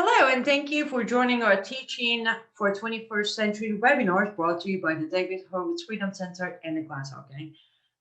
Hello, and thank you for joining our Teaching for 21st Century webinars brought to you by the David Horowitz Freedom Center and the Glazov Gang.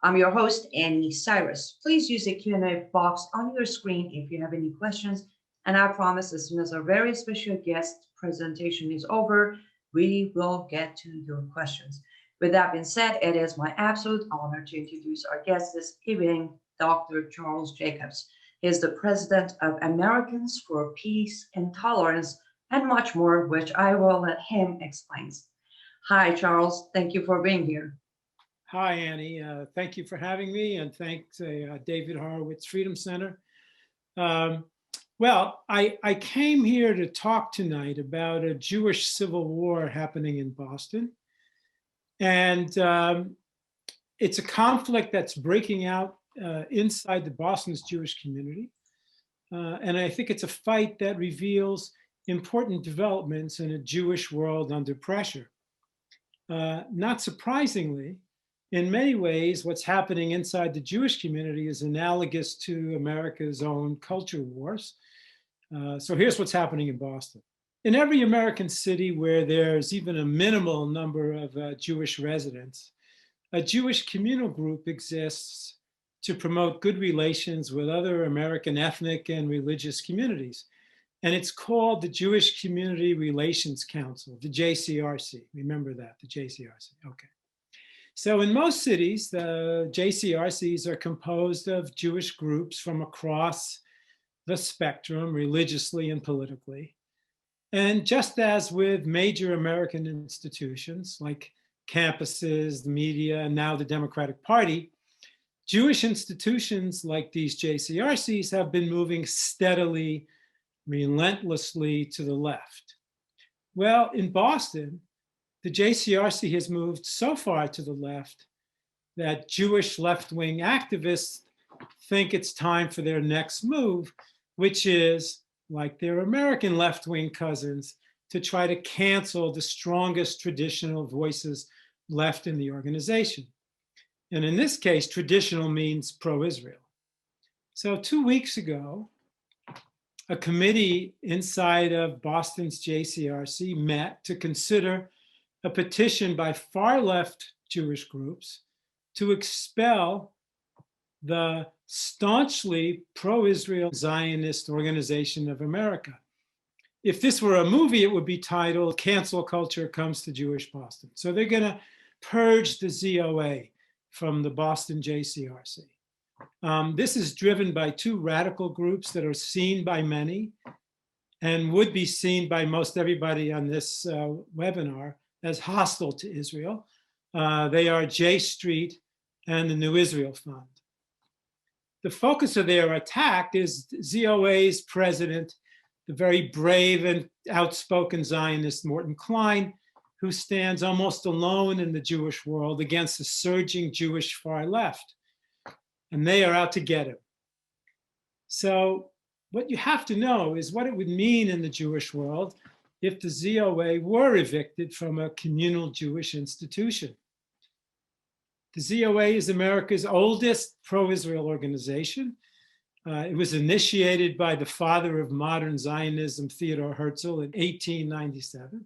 I'm your host, Annie Cyrus. Please use the Q&A box on your screen if you have any questions, and I promise as soon as our very special guest presentation is over, we will get to your questions. With that being said, it is my absolute honor to introduce our guest this evening, Dr. Charles Jacobs. He is the president of Americans for Peace and Tolerance, and much more, which I will let him explain. Hi, Charles. Thank you for being here. Hi, Annie. Thank you for having me, and thanks David Horowitz Freedom Center. Well, I came here to talk tonight about a Jewish civil war happening in Boston. And it's a conflict that's breaking out inside the Boston's Jewish community. And I think it's a fight that reveals important developments in a Jewish world under pressure. Not surprisingly, in many ways, what's happening inside the Jewish community is analogous to America's own culture wars. So here's what's happening in Boston. In every American city where there's even a minimal number of Jewish residents, a Jewish communal group exists to promote good relations with other American ethnic and religious communities. And it's called the Jewish Community Relations Council, the JCRC. Remember that, the JCRC, okay. So in most cities, the JCRCs are composed of Jewish groups from across the spectrum, religiously and politically. And just as with major American institutions like campuses, the media, and now the Democratic Party, Jewish institutions like these JCRCs have been moving steadily, relentlessly to the left. Well, in Boston, the JCRC has moved so far to the left that Jewish left-wing activists think it's time for their next move, which is, like their American left-wing cousins, to try to cancel the strongest traditional voices left in the organization. And in this case, traditional means pro-Israel. So 2 weeks ago, a committee inside of Boston's JCRC met to consider a petition by far-left Jewish groups to expel the staunchly pro-Israel Zionist Organization of America. If this were a movie, it would be titled Cancel Culture Comes to Jewish Boston. So they're going to purge the ZOA from the Boston JCRC. This is driven by two radical groups that are seen by many and would be seen by most everybody on this webinar as hostile to Israel. They are JStreet and the New Israel Fund. The focus of their attack is ZOA's president, the very brave and outspoken Zionist Morton Klein, who stands almost alone in the Jewish world against the surging Jewish far left. And they are out to get him. So what you have to know is what it would mean in the Jewish world if the ZOA were evicted from a communal Jewish institution. The ZOA is America's oldest pro-Israel organization. It was initiated by the father of modern Zionism, Theodor Herzl, in 1897.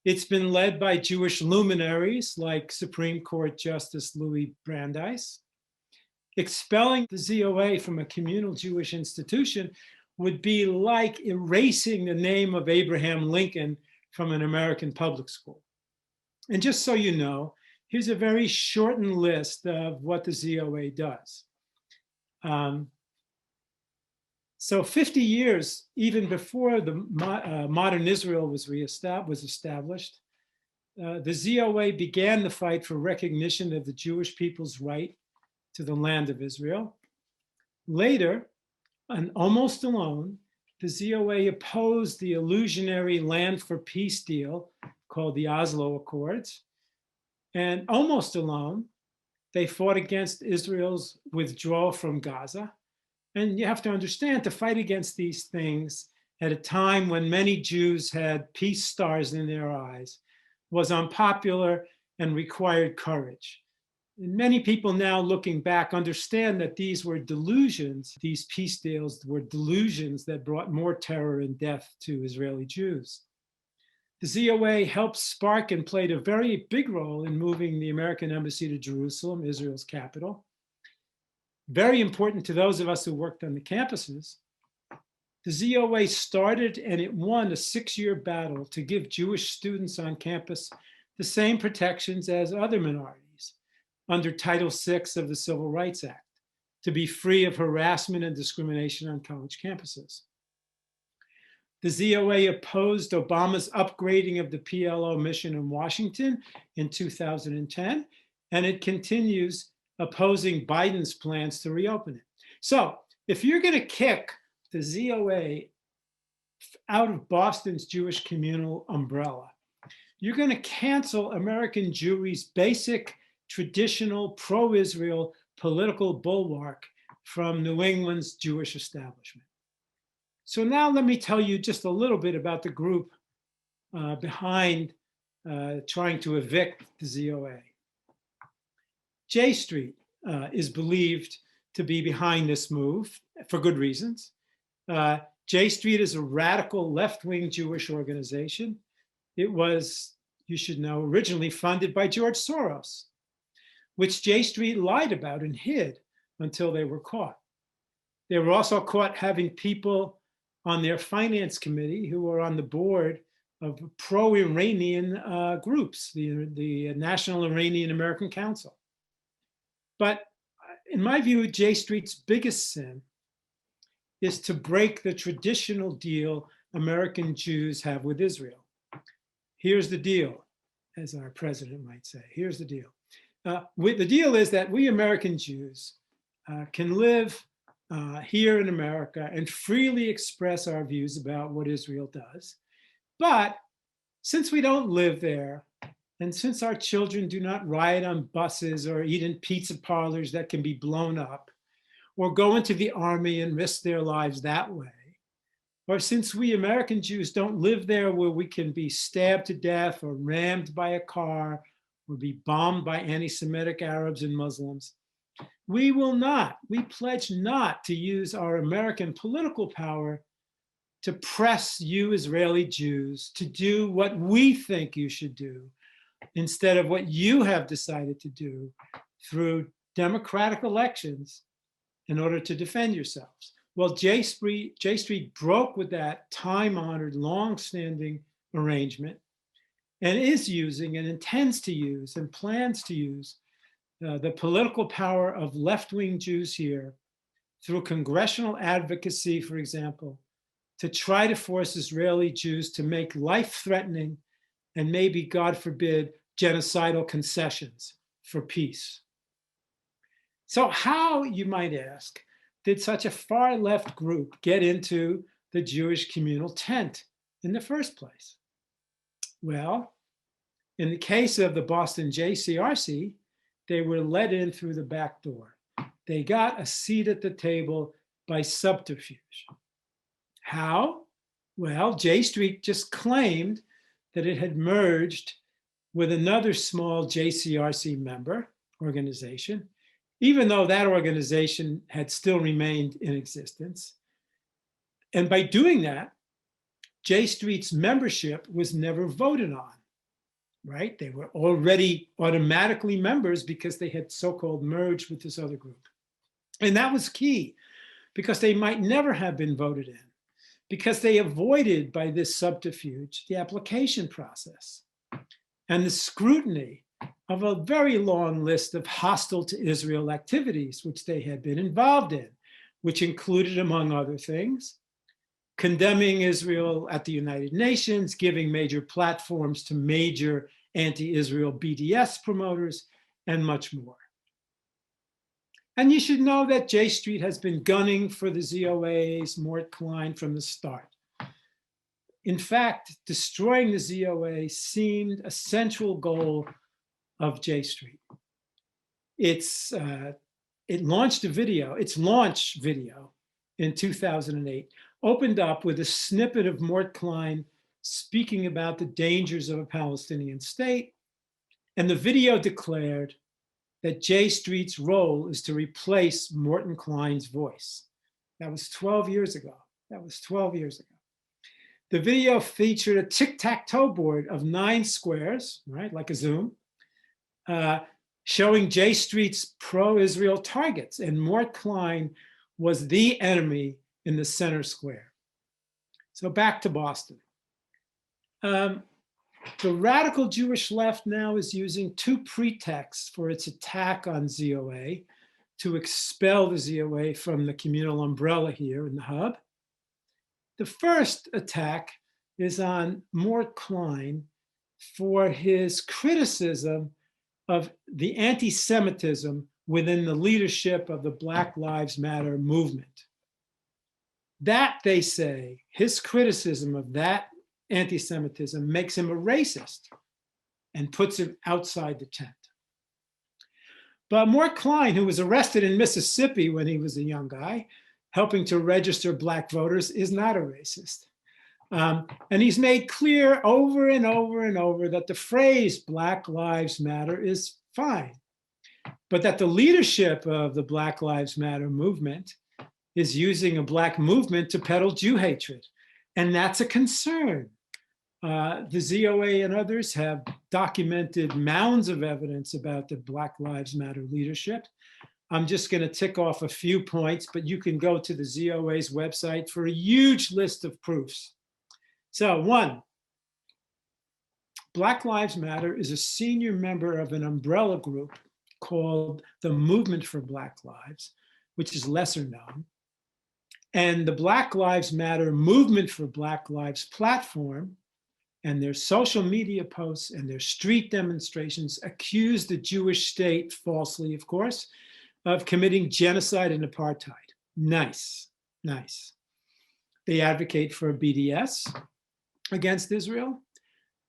It's been led by Jewish luminaries like Supreme Court Justice Louis Brandeis. Expelling the ZOA from a communal Jewish institution would be like erasing the name of Abraham Lincoln from an American public school. And just so you know, here's a very shortened list of what the ZOA does. So 50 years, even before the modern Israel was established, the ZOA began the fight for recognition of the Jewish people's right to the land of Israel. Later, and almost alone, the ZOA opposed the illusionary Land for Peace deal called the Oslo Accords. And almost alone, they fought against Israel's withdrawal from Gaza. And you have to understand, to fight against these things at a time when many Jews had peace stars in their eyes was unpopular and required courage. And many people now looking back understand that these were delusions. These peace deals were delusions that brought more terror and death to Israeli Jews. The ZOA helped spark and played a very big role in moving the American embassy to Jerusalem, Israel's capital. Very important to those of us who worked on the campuses. The ZOA started and it won a 6-year battle to give Jewish students on campus the same protections as other minorities under Title VI of the Civil Rights Act, to be free of harassment and discrimination on college campuses. The ZOA opposed Obama's upgrading of the PLO mission in Washington in 2010, and it continues opposing Biden's plans to reopen it. So if you're going to kick the ZOA out of Boston's Jewish communal umbrella, you're going to cancel American Jewry's basic, traditional, pro-Israel political bulwark from New England's Jewish establishment. So now let me tell you just a little bit about the group behind trying to evict the ZOA. J Street is believed to be behind this move for good reasons. J Street is a radical left-wing Jewish organization. It was, you should know, originally funded by George Soros, which J Street lied about and hid until they were caught. They were also caught having people on their finance committee who were on the board of pro-Iranian groups, the National Iranian American Council. But in my view, J Street's biggest sin is to break the traditional deal American Jews have with Israel. Here's the deal, as our president might say. Here's the deal. The deal is that we American Jews can live here in America and freely express our views about what Israel does. But since we don't live there, and since our children do not ride on buses or eat in pizza parlors that can be blown up, or go into the army and risk their lives that way, or since we American Jews don't live there where we can be stabbed to death or rammed by a car or be bombed by anti-Semitic Arabs and Muslims, we pledge not to use our American political power to press you Israeli Jews to do what we think you should do instead of what you have decided to do through democratic elections in order to defend yourselves. Well, J Street broke with that time-honored, long-standing arrangement and is using and intends to use and plans to use the political power of left-wing Jews here through congressional advocacy, for example, to try to force Israeli Jews to make life-threatening and maybe, God forbid, genocidal concessions for peace. So how, you might ask, did such a far-left group get into the Jewish communal tent in the first place? Well, in the case of the Boston JCRC, they were let in through the back door. They got a seat at the table by subterfuge. How? Well, J Street just claimed that it had merged with another small JCRC member organization, even though that organization had still remained in existence. And by doing that, J Street's membership was never voted on, right? They were already automatically members because they had so-called merged with this other group. And that was key because they might never have been voted in because they avoided by this subterfuge the application process and the scrutiny of a very long list of hostile to Israel activities which they had been involved in, which included, among other things, condemning Israel at the United Nations, giving major platforms to major anti-Israel BDS promoters, and much more. And you should know that J Street has been gunning for the ZOA's Mort Klein from the start. In fact, destroying the ZOA seemed a central goal of J Street. Its launch video in 2008 opened up with a snippet of Mort Klein speaking about the dangers of a Palestinian state. And the video declared, that J Street's role is to replace Morton Klein's voice. That was 12 years ago. That was 12 years ago. The video featured a tic-tac-toe board of 9 squares, right, like a Zoom, showing J Street's pro-Israel targets, and Mort Klein was the enemy in the center square. So back to Boston. The radical Jewish left now is using 2 pretexts for its attack on ZOA to expel the ZOA from the communal umbrella here in the hub. The first attack is on Mort Klein for his criticism of the anti-Semitism within the leadership of the Black Lives Matter movement. That, they say, his criticism of that anti-Semitism makes him a racist and puts him outside the tent. But Mort Klein, who was arrested in Mississippi when he was a young guy, helping to register Black voters, is not a racist. And he's made clear over and over and over that the phrase Black Lives Matter is fine, but that the leadership of the Black Lives Matter movement is using a Black movement to peddle Jew hatred. And that's a concern. The ZOA and others have documented mounds of evidence about the Black Lives Matter leadership. I'm just going to tick off a few points, but you can go to the ZOA's website for a huge list of proofs. So 1, Black Lives Matter is a senior member of an umbrella group called the Movement for Black Lives, which is lesser known. And the Black Lives Matter Movement for Black Lives platform and their social media posts and their street demonstrations accuse the Jewish state, falsely, of course, of committing genocide and apartheid. Nice, nice. They advocate for BDS against Israel.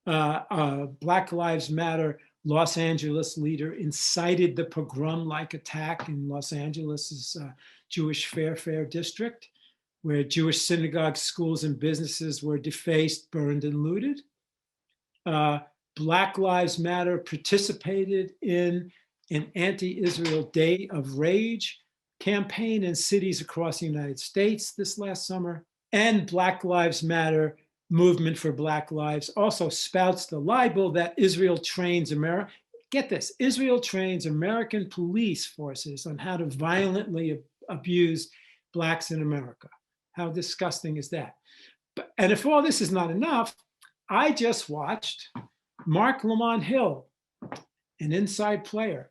Black Lives Matter Los Angeles leader incited the pogrom-like attack in Los Angeles's Jewish Fair district, where Jewish synagogues, schools, and businesses were defaced, burned, and looted. Black Lives Matter participated in an anti-Israel Day of Rage campaign in cities across the United States this last summer. And Black Lives Matter Movement for Black Lives also spouts the libel that Israel trains get this, Israel trains American police forces on how to violently abuse Blacks in America. How disgusting is that? And if all this is not enough, I just watched Mark Lamont Hill, an inside player.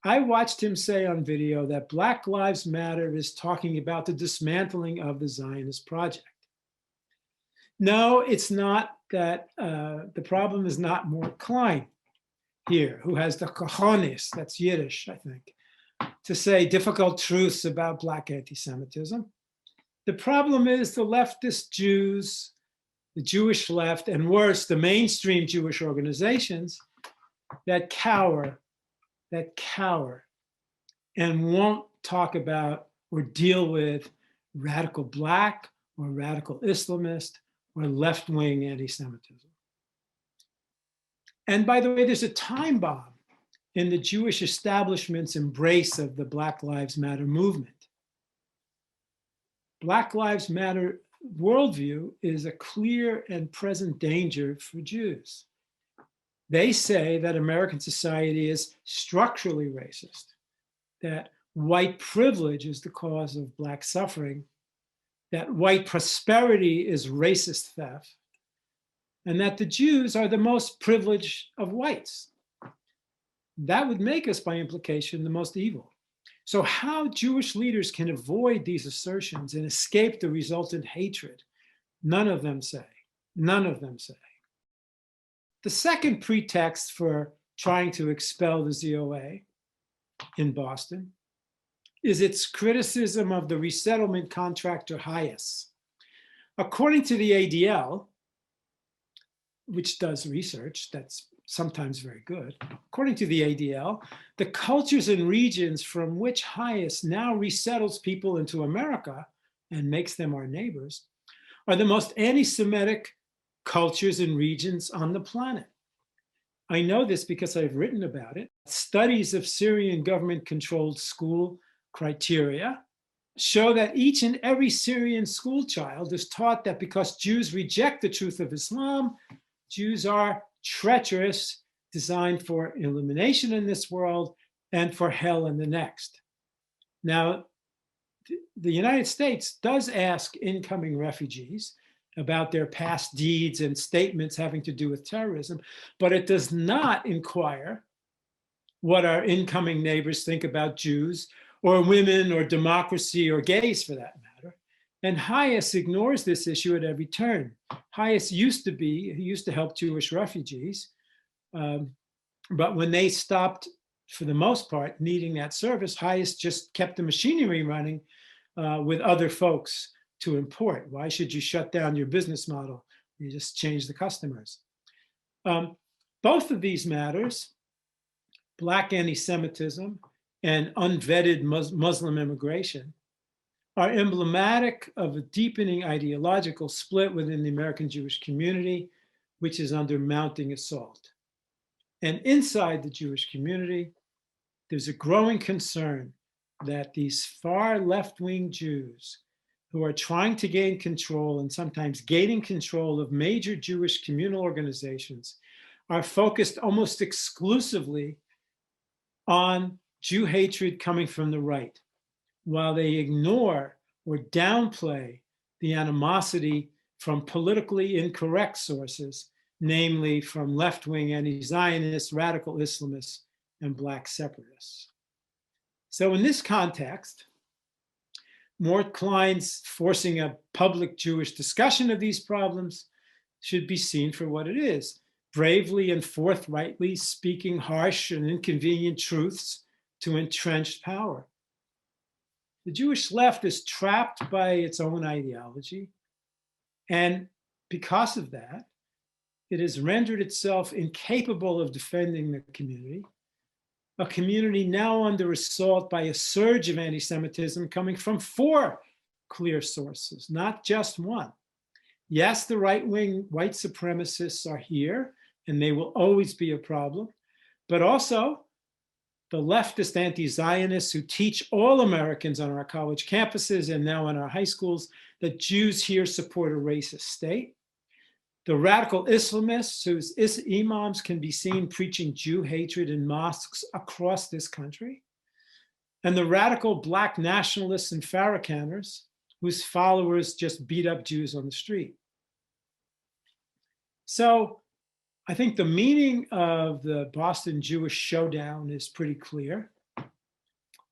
I watched him say on video that Black Lives Matter is talking about the dismantling of the Zionist project. No, it's not that. The problem is not Mort Klein here, who has the cojones, that's Yiddish, I think, to say difficult truths about Black anti-Semitism. The problem is the leftist Jews, the Jewish left, and worse, the mainstream Jewish organizations that cower and won't talk about or deal with radical Black or radical Islamist or left-wing anti-Semitism. And by the way, there's a time bomb in the Jewish establishment's embrace of the Black Lives Matter movement. Black Lives Matter worldview is a clear and present danger for Jews. They say that American society is structurally racist, that white privilege is the cause of Black suffering, that white prosperity is racist theft, and that the Jews are the most privileged of whites. That would make us, by implication, the most evil. So how Jewish leaders can avoid these assertions and escape the resultant hatred, none of them say. None of them say. The second pretext for trying to expel the ZOA in Boston is its criticism of the resettlement contractor Hayes. According to the ADL, which does research that's sometimes very good, according to the ADL, the cultures and regions from which Hayes now resettles people into America and makes them our neighbors are the most anti-Semitic cultures and regions on the planet. I know this because I've written about it. Studies of Syrian government-controlled school criteria show that each and every Syrian school child is taught that because Jews reject the truth of Islam, Jews are treacherous, designed for elimination in this world and for hell in the next. Now, the United States does ask incoming refugees about their past deeds and statements having to do with terrorism, but it does not inquire what our incoming neighbors think about Jews or women or democracy or gays for that matter. And Hayes ignores this issue at every turn. Hayes used to help Jewish refugees, but when they stopped, for the most part, needing that service, Hayes just kept the machinery running with other folks to import. Why should you shut down your business model? You just change the customers. Both of these matters, Black anti-Semitism and unvetted Muslim immigration, are emblematic of a deepening ideological split within the American Jewish community, which is under mounting assault. And inside the Jewish community, there's a growing concern that these far left-wing Jews who are trying to gain control and sometimes gaining control of major Jewish communal organizations are focused almost exclusively on Jew hatred coming from the right, while they ignore or downplay the animosity from politically incorrect sources, namely from left-wing anti-Zionists, radical Islamists, and Black separatists. So in this context, Mort Klein's forcing a public Jewish discussion of these problems should be seen for what it is, bravely and forthrightly speaking harsh and inconvenient truths to entrenched power. The Jewish left is trapped by its own ideology, and because of that, it has rendered itself incapable of defending the community, a community now under assault by a surge of anti-Semitism coming from 4 clear sources, not just one. Yes, the right-wing white supremacists are here, and they will always be a problem, but also the leftist anti-Zionists who teach all Americans on our college campuses and now in our high schools that Jews here support a racist state. The radical Islamists whose imams can be seen preaching Jew hatred in mosques across this country. And the radical Black nationalists and Farrakhaners whose followers just beat up Jews on the street. So I think the meaning of the Boston Jewish showdown is pretty clear.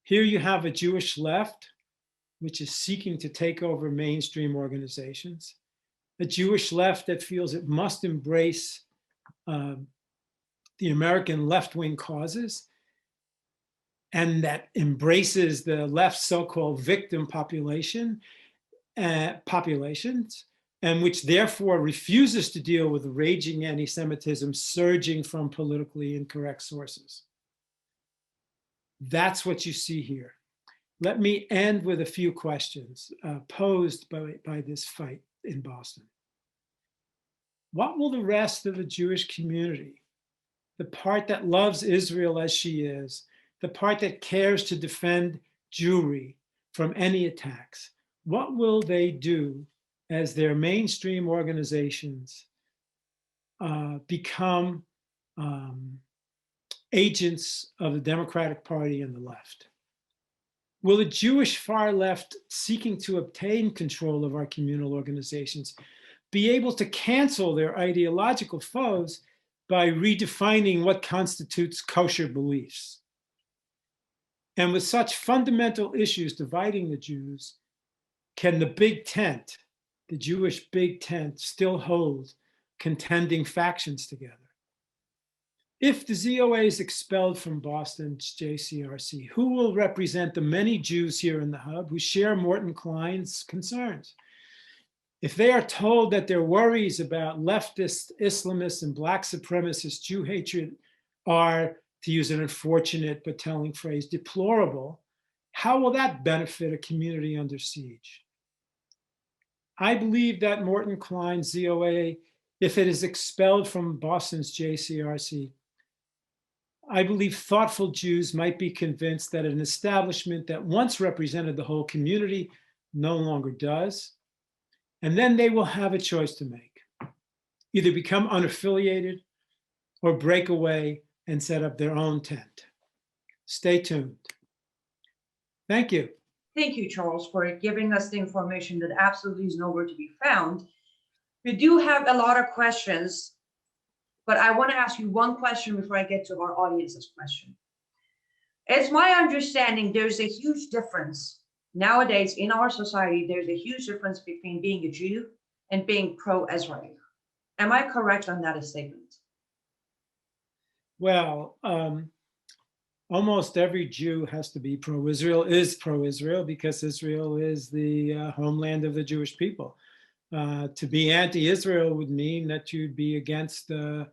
Here you have a Jewish left, which is seeking to take over mainstream organizations, a Jewish left that feels it must embrace the American left-wing causes, and that embraces the left's so-called victim populations, and which therefore refuses to deal with the raging anti-Semitism surging from politically incorrect sources. That's what you see here. Let me end with a few questions posed by this fight in Boston. What will the rest of the Jewish community, the part that loves Israel as she is, the part that cares to defend Jewry from any attacks, what will they do as their mainstream organizations become agents of the Democratic Party and the left? Will the Jewish far left seeking to obtain control of our communal organizations be able to cancel their ideological foes by redefining what constitutes kosher beliefs? And with such fundamental issues dividing the Jews, can the big tent, the Jewish big tent, still hold contending factions together? If the ZOA is expelled from Boston's JCRC, who will represent the many Jews here in the hub who share Morton Klein's concerns? If they are told that their worries about leftist, Islamist, and Black supremacist Jew hatred are, to use an unfortunate but telling phrase, deplorable, how will that benefit a community under siege? I believe that Morton Klein's ZOA, if it is expelled from Boston's JCRC, I believe thoughtful Jews might be convinced that an establishment that once represented the whole community no longer does. And then they will have a choice to make. Either become unaffiliated or break away and set up their own tent. Stay tuned. Thank you. Thank you, Charles, for giving us the information that absolutely is nowhere to be found. We do have a lot of questions, but I want to ask you one question before I get to our audience's question. It's my understanding there's a huge difference nowadays in our society. There's a huge difference between being a Jew and being pro-Israel. Am I correct on that statement? Well, almost every Jew has to be pro-Israel, is pro-Israel, because Israel is the homeland of the Jewish people. To be anti-Israel would mean that you'd be against the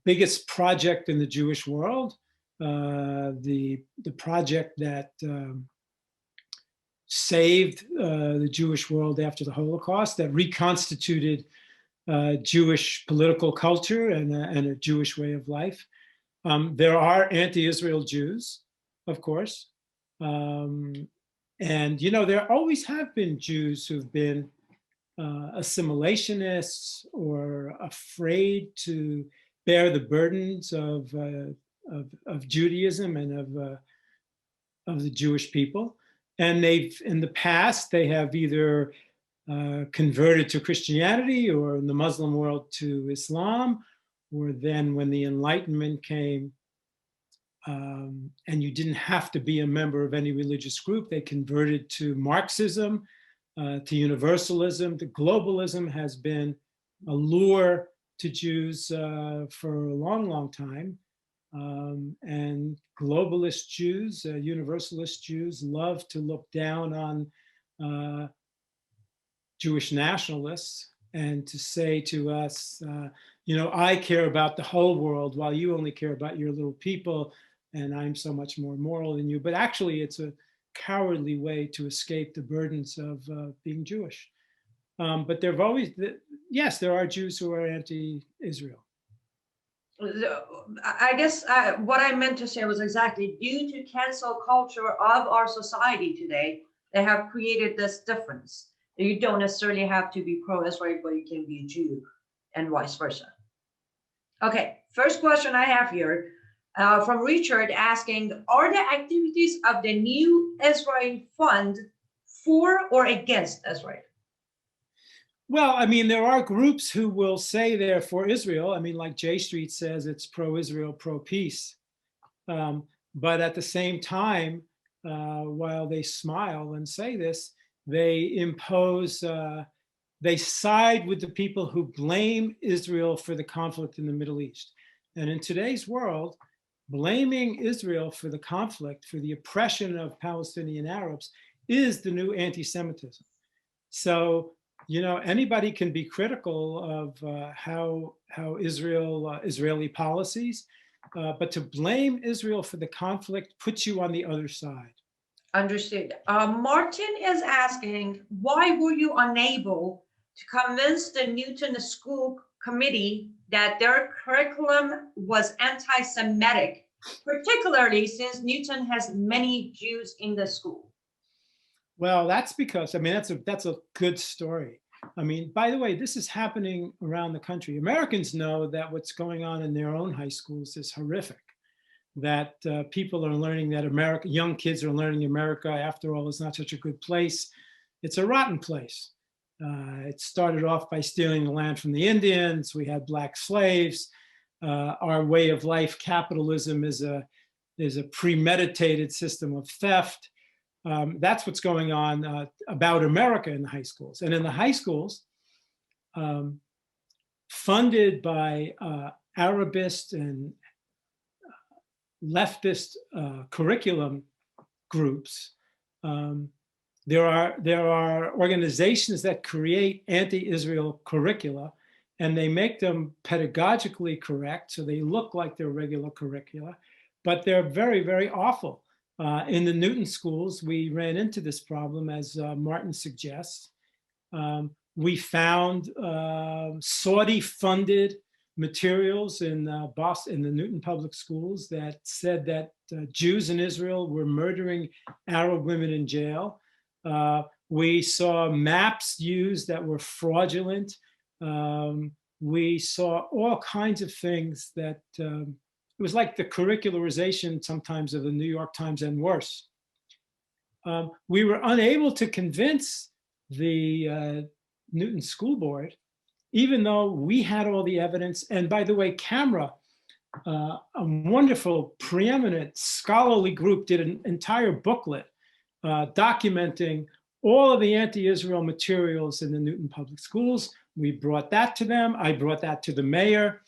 biggest project in the Jewish world, the project that saved the Jewish world after the Holocaust, that reconstituted Jewish political culture and a Jewish way of life. There are anti-Israel Jews, of course. And, you know, there always have been Jews who've been assimilationists or afraid to bear the burdens of Judaism and of the Jewish people. And they've, in the past, they have either converted to Christianity, or in the Muslim world to Islam, or then when the Enlightenment came, and you didn't have to be a member of any religious group, they converted to Marxism, to universalism. The globalism has been a lure to Jews for a long, long time. And globalist Jews, universalist Jews, love to look down on Jewish nationalists and to say to us, you know, I care about the whole world while you only care about your little people, and I'm so much more moral than you. But actually, it's a cowardly way to escape the burdens of being Jewish. But there have always, yes, there are Jews who are anti-Israel. I guess what I meant to say was exactly due to cancel culture of our society today, they have created this difference. You don't necessarily have to be pro-Israel, but you can be a Jew, and vice versa. Okay, first question I have here from Richard asking, are the activities of the new Israel Fund for or against Israel? Well, I mean, there are groups who will say they're for Israel. I mean, like JStreets says it's pro-Israel, pro-peace. But at the same time, while they smile and say this, they impose, they side with the people who blame Israel for the conflict in the Middle East. And in today's world, blaming Israel for the conflict, for the oppression of Palestinian Arabs, is the new anti-Semitism. So, you know, anybody can be critical of how Israeli policies, but to blame Israel for the conflict puts you on the other side. Understood. Martin is asking, why were you unable to convince the Newton School Committee that their curriculum was anti-Semitic, particularly since Newton has many Jews in the school? Well, that's because, I mean, that's a good story. I mean, by the way, this is happening around the country. Americans know that what's going on in their own high schools is horrific, that people are learning that young kids are learning America, after all, is not such a good place. It's a rotten place. It started off by stealing the land from the Indians. We had black slaves. Our way of life, capitalism, is a premeditated system of theft. That's what's going on about America in the high schools. And in the high schools, funded by Arabist and leftist curriculum groups, there are organizations that create anti-Israel curricula, and they make them pedagogically correct, so they look like they're regular curricula, but they're very, very awful. In the Newton schools, we ran into this problem, as Martin suggests. We found Saudi-funded materials in Boston, in the Newton Public Schools, that said that Jews in Israel were murdering Arab women in jail. We saw maps used that were fraudulent. We saw all kinds of things that it was like the curricularization sometimes of the New York Times and worse. We were unable to convince the Newton School Board, even though we had all the evidence. And by the way, Camera, a wonderful, preeminent scholarly group, did an entire booklet documenting all of the anti-Israel materials in the Newton Public Schools. We brought that to them. I brought that to the mayor.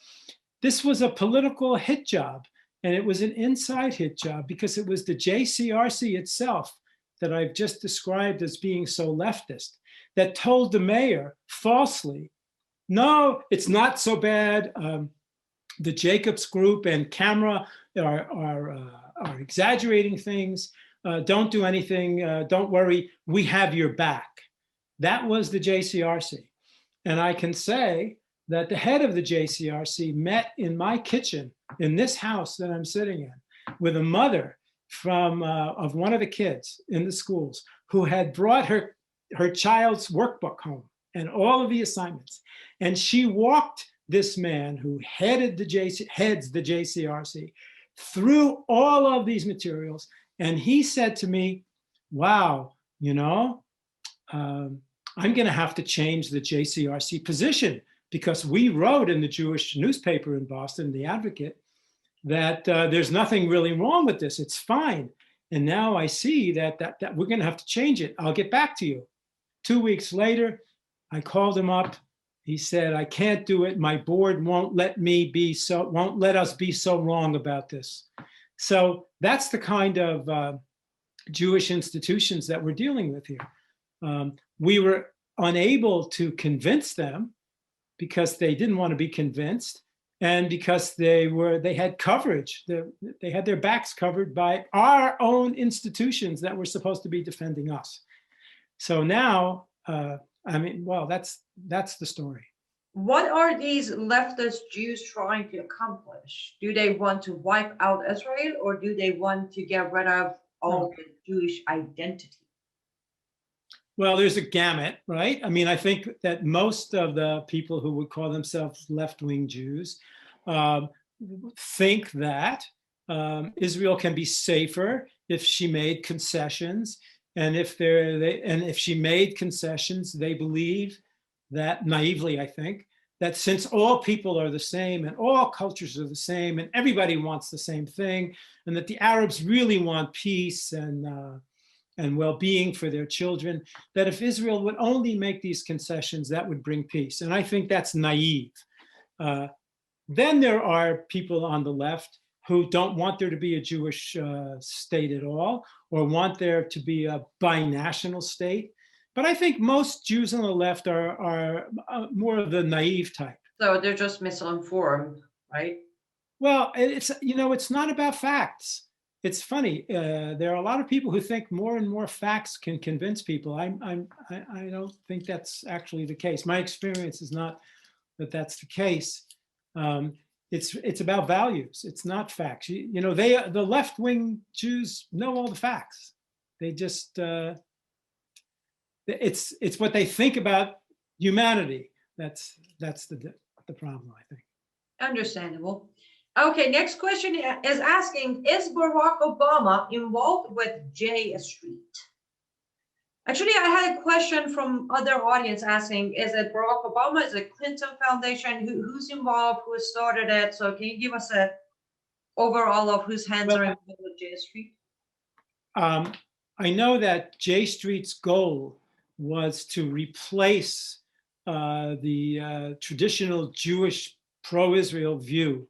This was a political hit job, and it was an inside hit job because it was the JCRC itself that I've just described as being so leftist that told the mayor falsely, no, it's not so bad. The Jacobs Group and Camera are exaggerating things. Don't do anything. Don't worry. We have your back. That was the JCRC. And I can say that the head of the JCRC met in my kitchen in this house that I'm sitting in with a mother of one of the kids in the schools who had brought her child's workbook home and all of the assignments. And she walked this man who heads the JCRC through all of these materials. And he said to me, wow, you know, I'm going to have to change the JCRC position because we wrote in the Jewish newspaper in Boston, The Advocate, that there's nothing really wrong with this. It's fine. And now I see that we're going to have to change it. I'll get back to you. 2 weeks later, I called him up. He said, I can't do it. My board won't let us be so wrong about this. So that's the kind of Jewish institutions that we're dealing with here. We were unable to convince them because they didn't want to be convinced, and because they had coverage. They had their backs covered by our own institutions that were supposed to be defending us. So now, I mean, well, that's the story. What are these leftist Jews trying to accomplish? Do they want to wipe out Israel, or do they want to get rid of all the Jewish identity? Well, there's a gamut, right? I mean, I think that most of the people who would call themselves left-wing Jews think that Israel can be safer if she made concessions. And if she made concessions, they believe that, naively, I think, that since all people are the same and all cultures are the same and everybody wants the same thing, and that the Arabs really want peace and well-being for their children, that if Israel would only make these concessions, that would bring peace. And I think that's naive. Then there are people on the left who don't want there to be a Jewish state at all, or want there to be a binational state. But I think most Jews on the left are more of the naive type. So they're just misinformed, right? Well, it's not about facts. It's funny. There are a lot of people who think more and more facts can convince people. I don't think that's actually the case. My experience is not that that's the case. It's about values. It's not facts. The left-wing Jews know all the facts. They just it's what they think about humanity. That's the problem, I think. Understandable. Okay, next question is asking, is Barack Obama involved with J Street? Actually, I had a question from other audience asking, is it Barack Obama? Is it Clinton Foundation? Who's involved? Who started it? So can you give us a overall of whose hands are involved with J Street? I know that J Street's goal was to replace the traditional Jewish pro-Israel view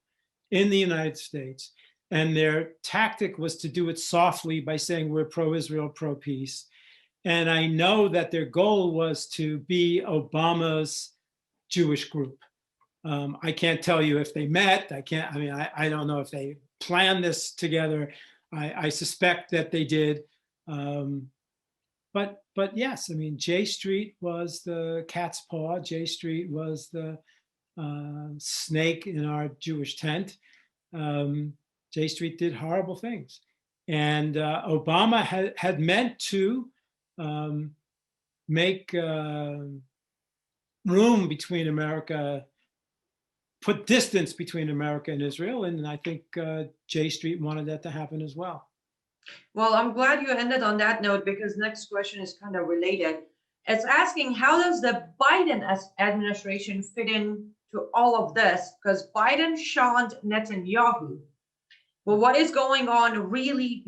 in the United States. And their tactic was to do it softly by saying we're pro-Israel, pro-peace. And I know that their goal was to be Obama's Jewish group. I can't tell you if they met. I don't know if they planned this together. I suspect that they did. But yes, I mean, J Street was the cat's paw. J Street was the snake in our Jewish tent. J Street did horrible things. And Obama had meant to make room between America, put distance between America and Israel. And I think J Street wanted that to happen as well. Well, I'm glad you ended on that note, because next question is kind of related. It's asking, how does the Biden administration fit in to all of this? Because Biden shunned Netanyahu. Well, what is going on really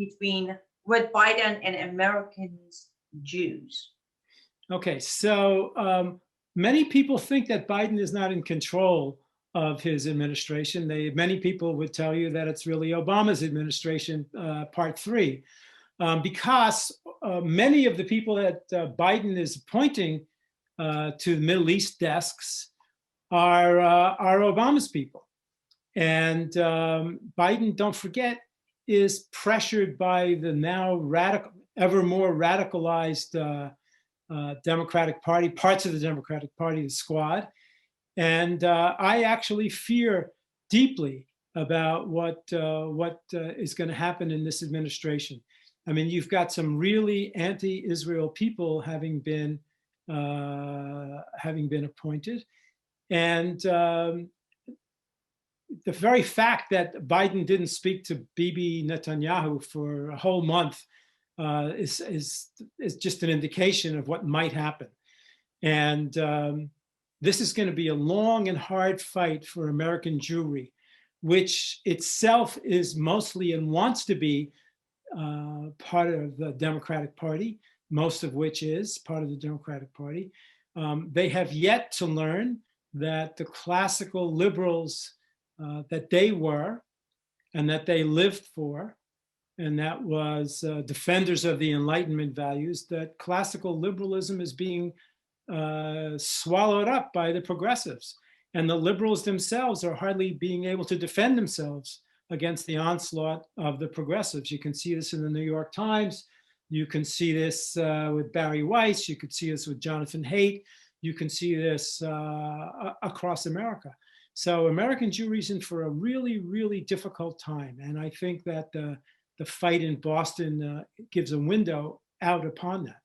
with Biden and Americans Jews? Okay, so many people think that Biden is not in control of his administration. Many people would tell you that it's really Obama's administration, part 3, because many of the people that Biden is appointing to the Middle East desks are Obama's people. And Biden, don't forget, is pressured by the now ever more radicalized Democratic Party, parts of the Democratic Party, the Squad. And I actually fear deeply about what is going to happen in this administration. I mean, you've got some really anti-Israel people having been appointed, and the very fact that Biden didn't speak to Bibi Netanyahu for a whole month is just an indication of what might happen. And this is going to be a long and hard fight for American Jewry, which itself is mostly and wants to be part of the Democratic Party, most of which is part of the Democratic Party. They have yet to learn that the classical liberals that they were and that they lived for, and that was defenders of the Enlightenment values, that classical liberalism is being swallowed up by the progressives. And the liberals themselves are hardly being able to defend themselves against the onslaught of the progressives. You can see this in the New York Times. You can see this with Barry Weiss. You could see this with Jonathan Haidt. You can see this across America. So American Jewry's in for a really, really difficult time. And I think that the fight in Boston gives a window out upon that.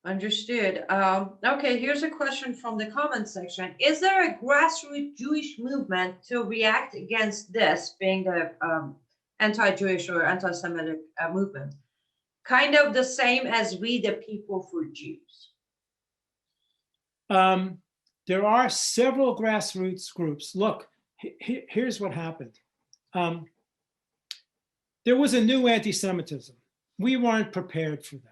Understood. Okay, here's a question from the comment section. Is there a grassroots Jewish movement to react against this, being the anti-Jewish or anti-Semitic movement? Kind of the same as We the People for Jews. There are several grassroots groups. Look, here's what happened. There was a new anti-Semitism. We weren't prepared for that.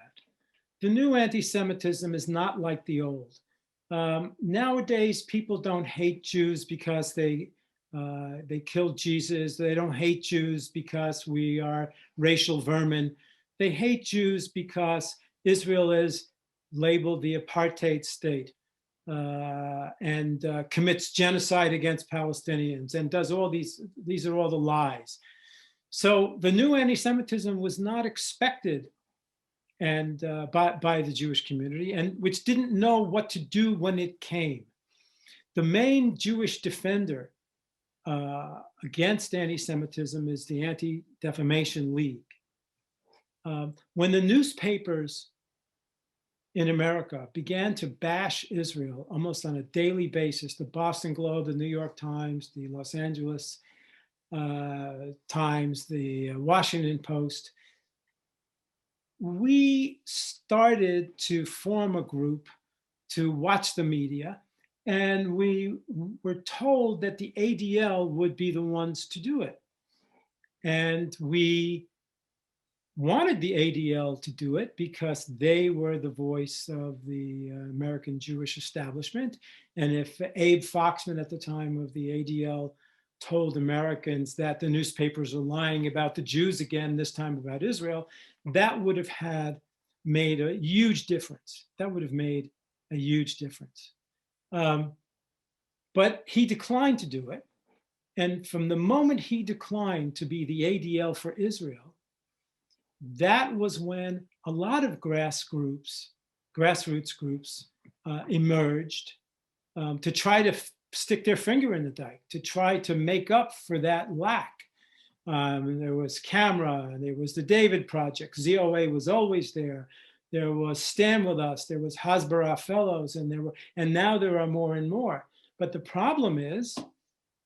The new anti-Semitism is not like the old. Nowadays, people don't hate Jews because they killed Jesus. They don't hate Jews because we are racial vermin. They hate Jews because Israel is labeled the apartheid state and commits genocide against Palestinians and does all these are all the lies. So the new anti-Semitism was not expected and by the Jewish community, and which didn't know what to do when it came. The main Jewish defender against anti-Semitism is the Anti-Defamation League. When the newspapers in America began to bash Israel almost on a daily basis, the Boston Globe, the New York Times, the Los Angeles Times, the Washington Post, we started to form a group to watch the media, and we were told that the ADL would be the ones to do it. And we wanted the ADL to do it because they were the voice of the American Jewish establishment. And if Abe Foxman at the time of the ADL told Americans that the newspapers are lying about the Jews again, this time about Israel, that would have made a huge difference. That would have made a huge difference. But he declined to do it. And from the moment he declined to be the ADL for Israel, that was when a lot of grassroots groups emerged to try to stick their finger in the dike to try to make up for that lack. There was Camera, and there was the David Project. ZOA was always there. There was Stand With Us. There was Hasbara Fellows, and now there are more and more. But the problem is,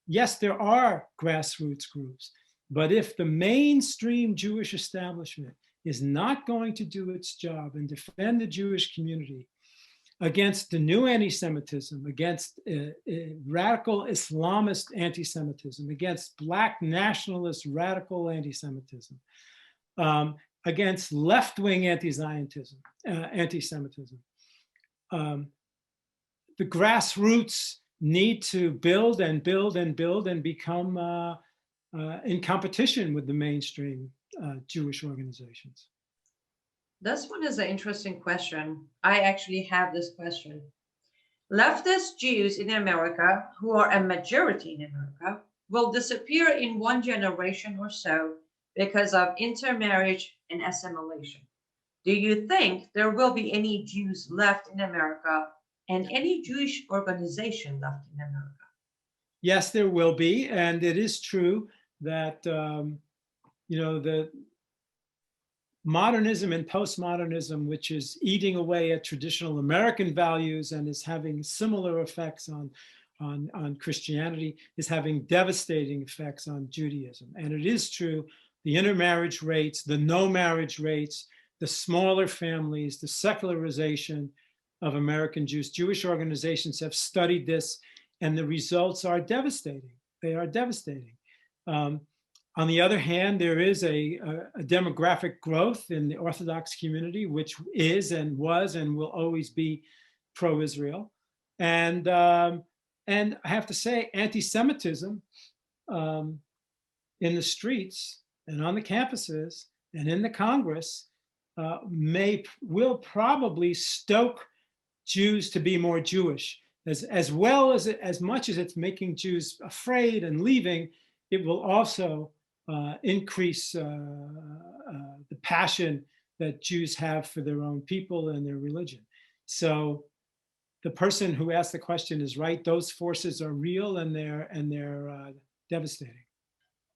yes, there are grassroots groups, but if the mainstream Jewish establishment is not going to do its job and defend the Jewish community against the new anti-Semitism, against radical Islamist anti-Semitism, against Black nationalist radical anti-Semitism, against left-wing anti-Zionism, anti-Semitism. The grassroots need to build and build and build and become in competition with the mainstream Jewish organizations. This one is an interesting question. I actually have this question. Leftist Jews in America, who are a majority in America, will disappear in 1 generation or so because of intermarriage and assimilation. Do you think there will be any Jews left in America and any Jewish organization left in America? Yes, there will be. And it is true that, the modernism and postmodernism, which is eating away at traditional American values and is having similar effects on Christianity, is having devastating effects on Judaism. And it is true, the intermarriage rates, the no marriage rates, the smaller families, the secularization of American Jews. Jewish organizations have studied this, and the results are devastating. They are devastating. On the other hand, there is a demographic growth in the Orthodox community, which is and was and will always be pro-Israel. And I have to say, anti-Semitism in the streets and on the campuses and in the Congress will probably stoke Jews to be more Jewish, as well as much as it's making Jews afraid and leaving. It will also increase the passion that Jews have for their own people and their religion. So the person who asked the question is right. Those forces are real, and they're devastating.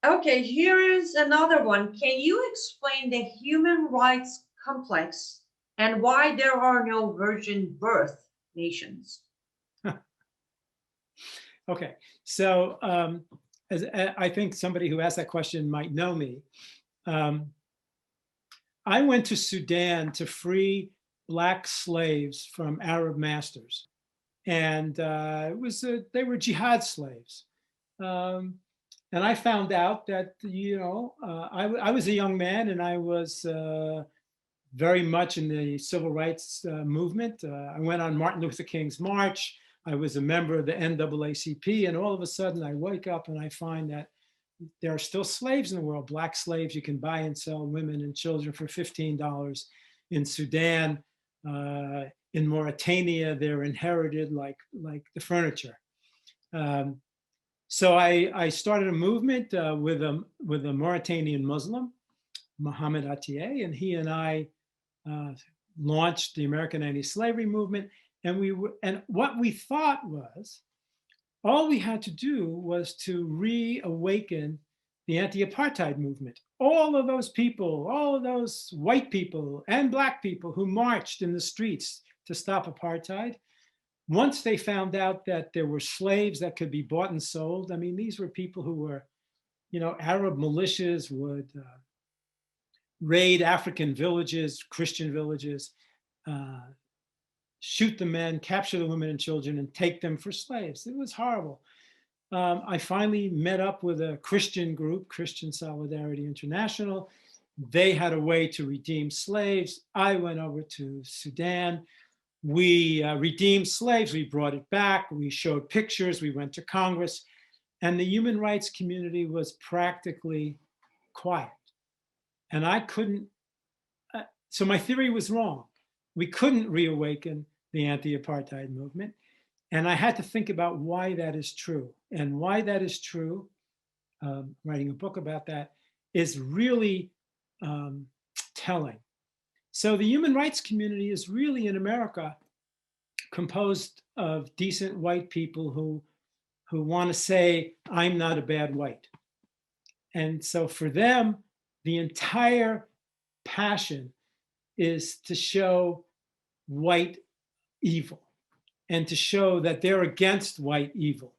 Okay, here is another one. Can you explain the human rights complex and why there are no virgin birth nations? Okay, so as I think somebody who asked that question might know me. I went to Sudan to free Black slaves from Arab masters, and they were jihad slaves. And I found out that I was a young man, and I was very much in the civil rights movement. I went on Martin Luther King's march. I was a member of the NAACP, and all of a sudden I wake up and I find that there are still slaves in the world, Black slaves. You can buy and sell women and children for $15. In Sudan, in Mauritania, they're inherited like the furniture. So I started a movement with a Mauritanian Muslim, Mohammed Atieh, and he and I launched the American Anti-Slavery Movement. And what we thought was, all we had to do was to reawaken the anti-apartheid movement. All of those people, all of those white people and Black people who marched in the streets to stop apartheid, once they found out that there were slaves that could be bought and sold, I mean, these were people who were, Arab militias would raid African villages, Christian villages, shoot the men, capture the women and children, and take them for slaves. It was horrible. I finally met up with a Christian group, Christian Solidarity International. They had a way to redeem slaves. I went over to Sudan. We redeemed slaves. We brought it back. We showed pictures. We went to Congress. And the human rights community was practically quiet. And I couldn't, so my theory was wrong. We couldn't reawaken the anti-apartheid movement. And I had to think about why that is true. And why that is true, writing a book about that, is really telling. So the human rights community is really, in America, composed of decent white people who who want to say, I'm not a bad white. And so for them, the entire passion is to show white evil and to show that they're against white evil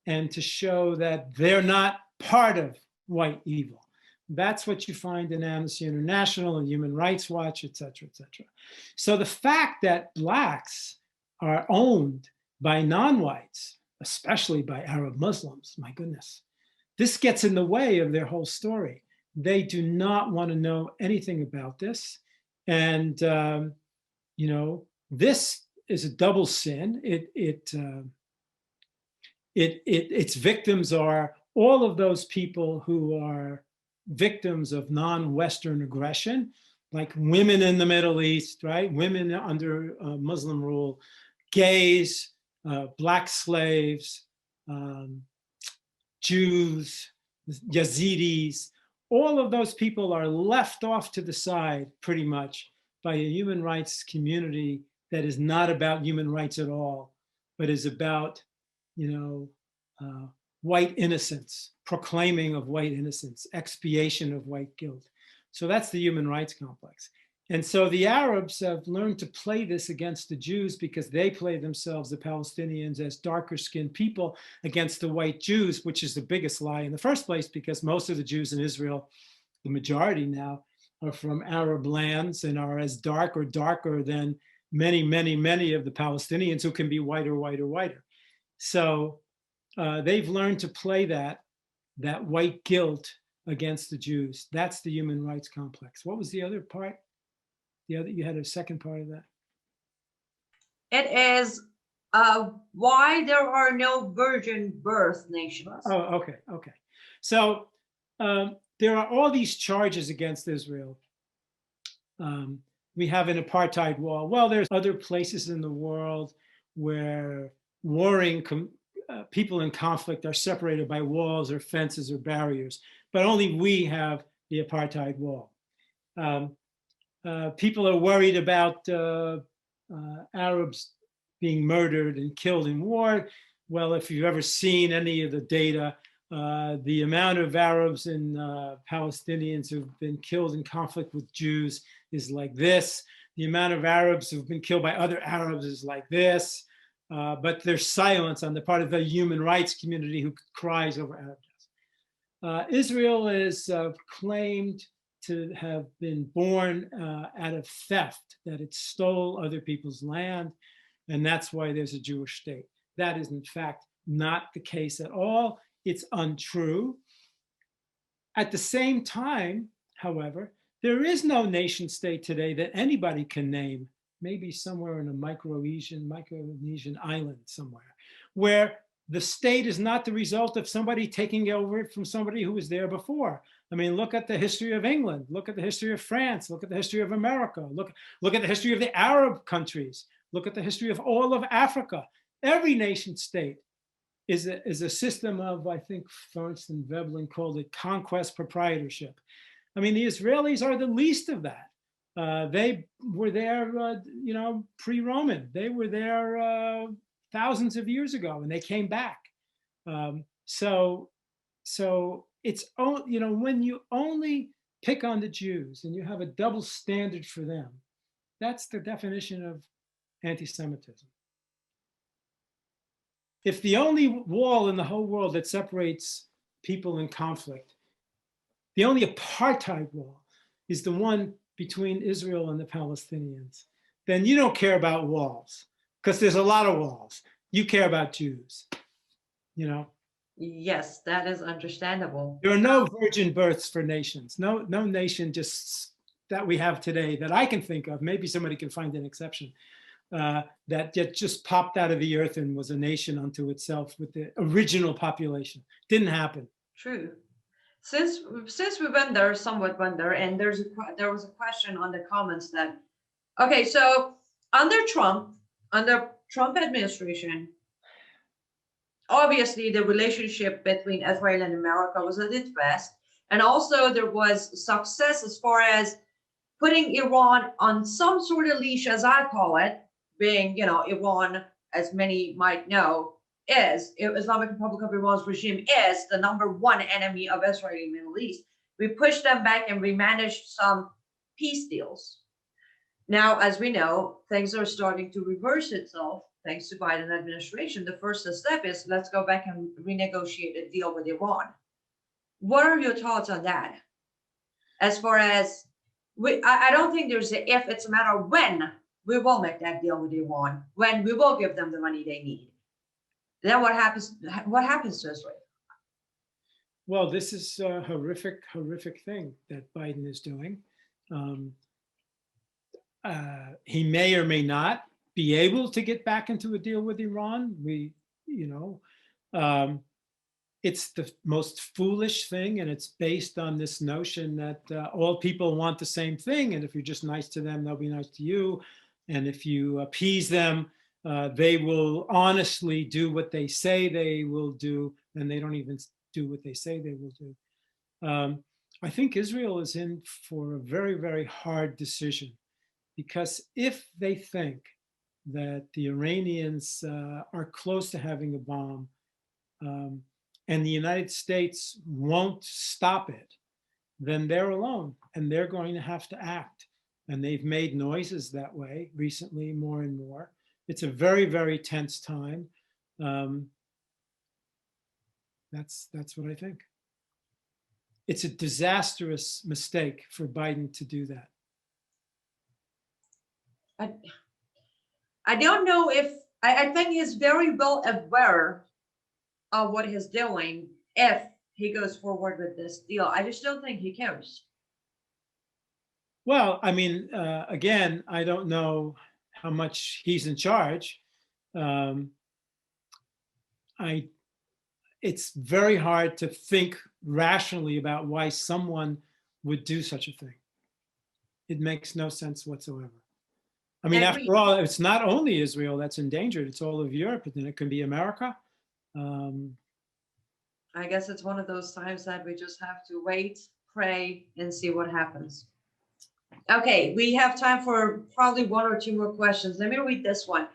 and to show that they're not part of white evil. That's what you find in Amnesty International and Human Rights Watch, et cetera, et cetera. So the fact that Blacks are owned by non-whites, especially by Arab Muslims, my goodness, this gets in the way of their whole story. They do not want to know anything about this. And, you know, this is a double sin. Its victims are all of those people who are victims of non-Western aggression, like women in the Middle East, right? Women under Muslim rule, gays, Black slaves, Jews, Yazidis, all of those people are left off to the side pretty much by a human rights community that is not about human rights at all, but is about, you know, white innocence, proclaiming of white innocence, expiation of white guilt. So that's the human rights complex. And so the Arabs have learned to play this against the Jews because they play themselves, the Palestinians, as darker skinned people against the white Jews, which is the biggest lie in the first place, because most of the Jews in Israel, the majority now, are from Arab lands and are as dark or darker than many, many, many of the Palestinians who can be whiter, whiter, whiter. So they've learned to play that white guilt against the Jews. That's the human rights complex. What was the other part? You had a second part of that. It is why there are no virgin birth nations. Oh, okay. So there are all these charges against Israel. We have an apartheid wall. Well, there's other places in the world where warring people in conflict are separated by walls or fences or barriers, but only we have the apartheid wall. People are worried about Arabs being murdered and killed in war. Well, if you've ever seen any of the data, the amount of Arabs and Palestinians who've been killed in conflict with Jews is like this. The amount of Arabs who've been killed by other Arabs is like this. But there's silence on the part of the human rights community who cries over Arab deaths. Israel is claimed to have been born out of theft, that it stole other people's land, and that's why there's a Jewish state. That is in fact not the case at all. It's untrue. At the same time, however, there is no nation state today that anybody can name, maybe somewhere in a Micronesian island somewhere, where the state is not the result of somebody taking over it from somebody who was there before. I mean, look at the history of England, look at the history of France, look at the history of America, look at the history of the Arab countries, look at the history of all of Africa. Every nation state is a system of, I think Florence and Veblen called it conquest proprietorship. I mean, the Israelis are the least of that. They were there, pre-Roman. They were there thousands of years ago, and they came back. So it's, when you only pick on the Jews and you have a double standard for them, that's the definition of anti-Semitism. If the only wall in the whole world that separates people in conflict, the only apartheid wall is the one between Israel and the Palestinians, then you don't care about walls, because there's a lot of walls. You care about Jews, Yes, that is understandable. There are no virgin births for nations. No nation just that we have today that I can think of. Maybe somebody can find an exception that just popped out of the earth and was a nation unto itself with the original population. Didn't happen. True. Since we somewhat went there, and there was a question on the comments that, okay, so under Trump administration, obviously the relationship between Israel and America was at its best, and also there was success as far as putting Iran on some sort of leash, as I call it, being, Iran, as many might know, Islamic Republic of Iran's regime is the #1 enemy of Israel in the Middle East. We pushed them back and we managed some peace deals. Now, as we know, things are starting to reverse itself thanks to Biden administration. The first step is let's go back and renegotiate a deal with Iran. What are your thoughts on that? As far as I don't think there's a if, it's a matter of when we will make that deal with Iran, when we will give them the money they need. Then what happens? What happens to Israel? Well, this is a horrific, horrific thing that Biden is doing. He may or may not be able to get back into a deal with Iran. It's the most foolish thing, and it's based on this notion that all people want the same thing, and if you're just nice to them, they'll be nice to you, and if you appease them, they will honestly do what they say they will do, and they don't even do what they say they will do. I think Israel is in for a very, very hard decision, because if they think that the Iranians are close to having a bomb, and the United States won't stop it, then they're alone and they're going to have to act. And they've made noises that way recently, more and more. It's a very, very tense time. That's what I think. It's a disastrous mistake for Biden to do that. I don't know if, I think he's very well aware of what he's doing if he goes forward with this deal. I just don't think he cares. Well, I mean, again, I don't know how much he's in charge. It's very hard to think rationally about why someone would do such a thing. It makes no sense whatsoever. I mean, after all, it's not only Israel that's endangered, it's all of Europe, and then it can be America. I guess it's one of those times that we just have to wait, pray, and see what happens. Okay, we have time for probably 1 or 2 more questions. Let me read this one.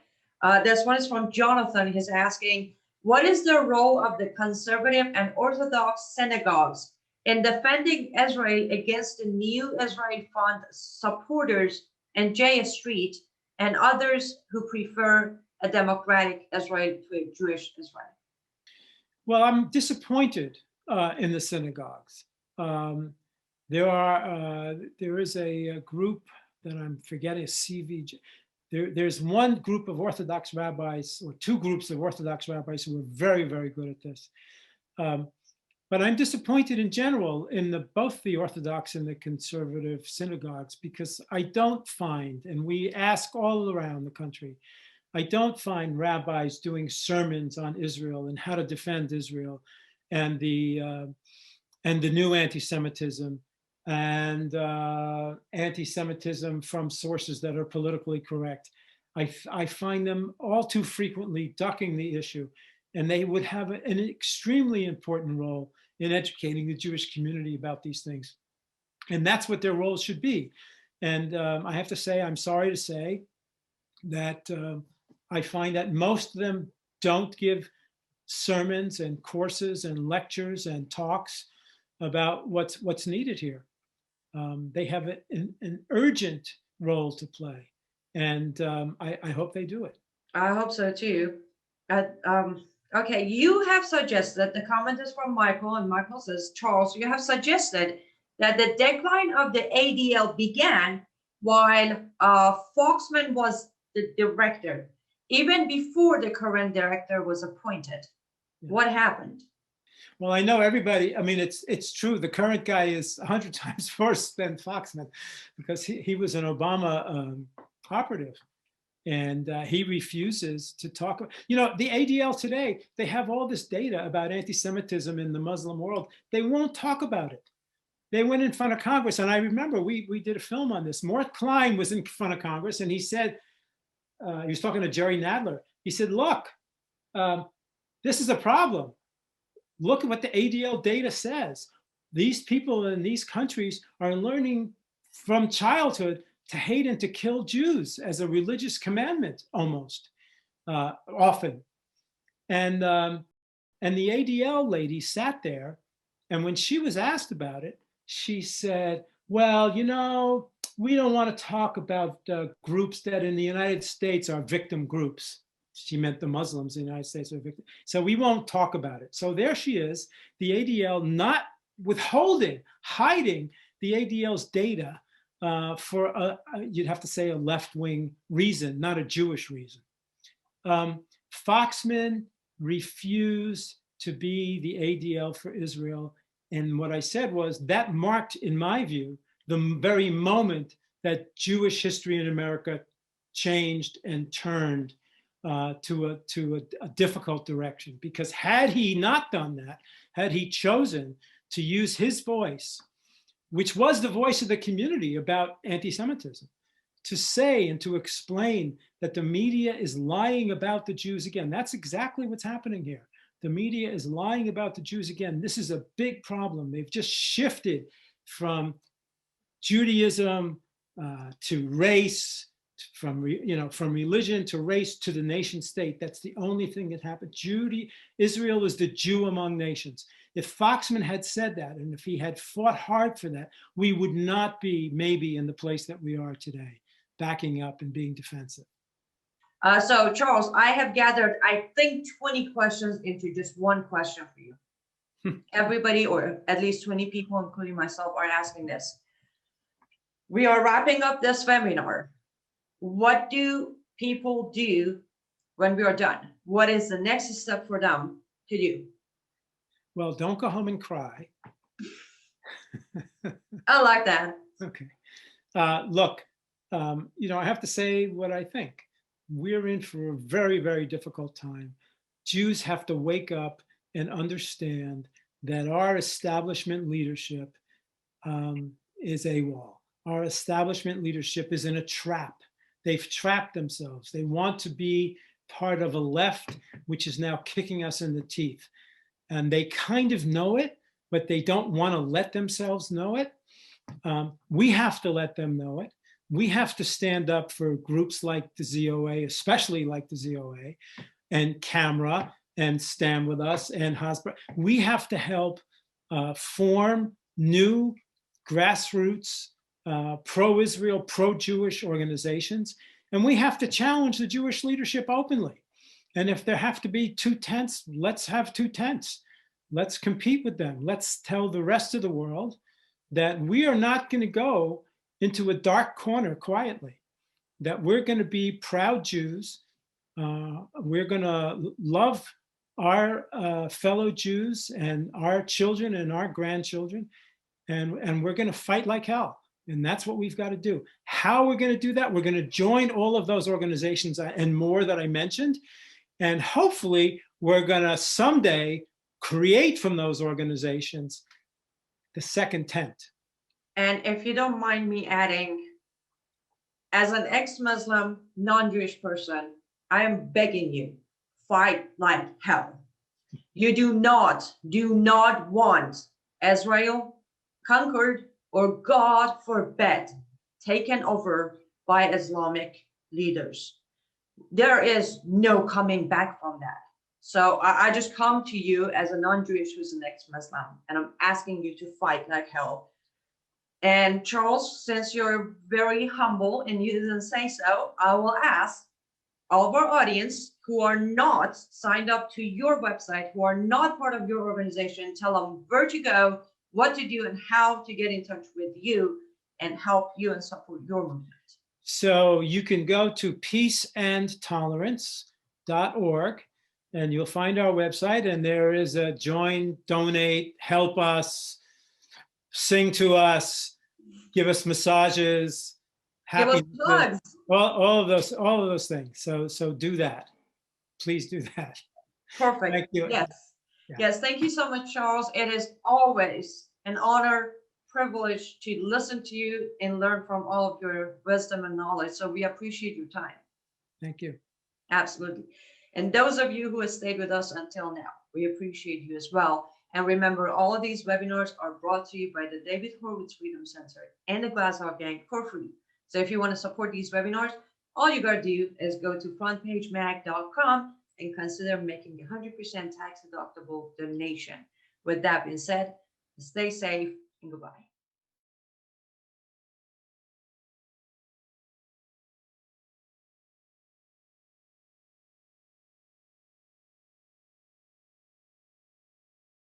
This one is from Jonathan. He's asking, what is the role of the conservative and Orthodox synagogues in defending Israel against the new Israel Fund supporters and JStreets and others who prefer a democratic Israel to a Jewish Israel? Well, I'm disappointed in the synagogues. There is a group that I'm forgetting, CVJ. There's one group of Orthodox rabbis, or 2 groups of Orthodox rabbis who are very, very good at this. But I'm disappointed in general in both the Orthodox and the conservative synagogues, because I don't find, and we ask all around the country, I don't find rabbis doing sermons on Israel and how to defend Israel and the new anti-Semitism and anti-Semitism from sources that are politically correct. I find them all too frequently ducking the issue, and they would have an extremely important role in educating the Jewish community about these things. And that's what their role should be. And I have to say, I'm sorry to say that I find that most of them don't give sermons and courses and lectures and talks about what's needed here. They have an urgent role to play, and I hope they do it. I hope so too. Okay, you have suggested, the comment is from Michael, and Michael says, Charles, you have suggested that the decline of the ADL began while Foxman was the director, even before the current director was appointed. Yeah. What happened? Well, I know everybody, I mean, it's true. The current guy is 100 times worse than Foxman, because he was an Obama operative, and he refuses to talk. You know, the ADL today, they have all this data about anti-Semitism in the Muslim world. They won't talk about it. They went in front of Congress, and I remember we did a film on this. Mort Klein was in front of Congress, and he said, he was talking to Jerry Nadler. He said, look, this is a problem. Look at what the ADL data says. These people in these countries are learning from childhood to hate and to kill Jews as a religious commandment, almost, often. And the ADL lady sat there, and when she was asked about it, she said, well, you know, we don't want to talk about groups that in the United States are victim groups. She meant the Muslims in the United States are victims. So we won't talk about it. So there she is, the ADL not withholding, hiding the ADL's data for, you'd have to say, a left-wing reason, not a Jewish reason. Foxman refused to be the ADL for Israel. And what I said was that marked, in my view, the very moment that Jewish history in America changed and turned to a difficult direction. Because had he not done that, had he chosen to use his voice, which was the voice of the community about anti-Semitism, to say and to explain that the media is lying about the Jews again. That's exactly what's happening here. The media is lying about the Jews again. This is a big problem. They've just shifted from Judaism to race, from religion to race to the nation state. That's the only thing that happened. Israel is the Jew among nations. If Foxman had said that, and if he had fought hard for that, we would not be maybe in the place that we are today, backing up and being defensive. So Charles, I have gathered, I think, 20 questions into just one question for you. Everybody, or at least 20 people, including myself, are asking this. We are wrapping up this webinar. What do people do when we are done? What is the next step for them to do? Well, don't go home and cry. I like that. Okay. Look, I have to say what I think. We're in for a very, very difficult time. Jews have to wake up and understand that our establishment leadership is AWOL. Our establishment leadership is in a trap. They've trapped themselves. They want to be part of a left, which is now kicking us in the teeth. And they kind of know it, but they don't want to let themselves know it. We have to let them know it. We have to stand up for groups like the ZOA, especially like the ZOA, and Camera, and Stand With Us, and Hasbro. We have to help form new grassroots, pro-Israel, pro-Jewish organizations. And we have to challenge the Jewish leadership openly. And if there have to be 2 tents, let's have 2 tents. Let's compete with them. Let's tell the rest of the world that we are not going to go into a dark corner quietly, that we're going to be proud Jews. We're going to love our fellow Jews and our children and our grandchildren, and we're going to fight like hell. And that's what we've got to do. How we're going to do that? We're going to join all of those organizations and more that I mentioned. And hopefully we're going to someday create from those organizations the second tent. And if you don't mind me adding, as an ex-Muslim, non-Jewish person, I am begging you, fight like hell. You do not want Israel conquered, or God forbid, taken over by Islamic leaders. There is no coming back from that. So I just come to you as a non-Jewish who's an ex-Muslim, and I'm asking you to fight like hell. And Charles, since you're very humble and you didn't say so, I will ask all of our audience who are not signed up to your website, who are not part of your organization, tell them where to go, what to do, and how to get in touch with you and help you and support your movement. So you can go to peaceandtolerance.org, and you'll find our website, and there is a join, donate, help us, sing to us, give us massages, happy, all of those things. So do that. Please do that. Perfect. Thank you. Yes. Yeah. Yes. Thank you so much, Charles. It is always an honor, privilege to listen to you and learn from all of your wisdom and knowledge. So we appreciate your time. Thank you. Absolutely. And those of you who have stayed with us until now, we appreciate you as well. And remember, all of these webinars are brought to you by the David Horowitz Freedom Center and the Glazov Gang for free. So if you want to support these webinars, all you got to do is go to frontpagemag.com and consider making a 100% tax deductible donation. With that being said, stay safe and goodbye.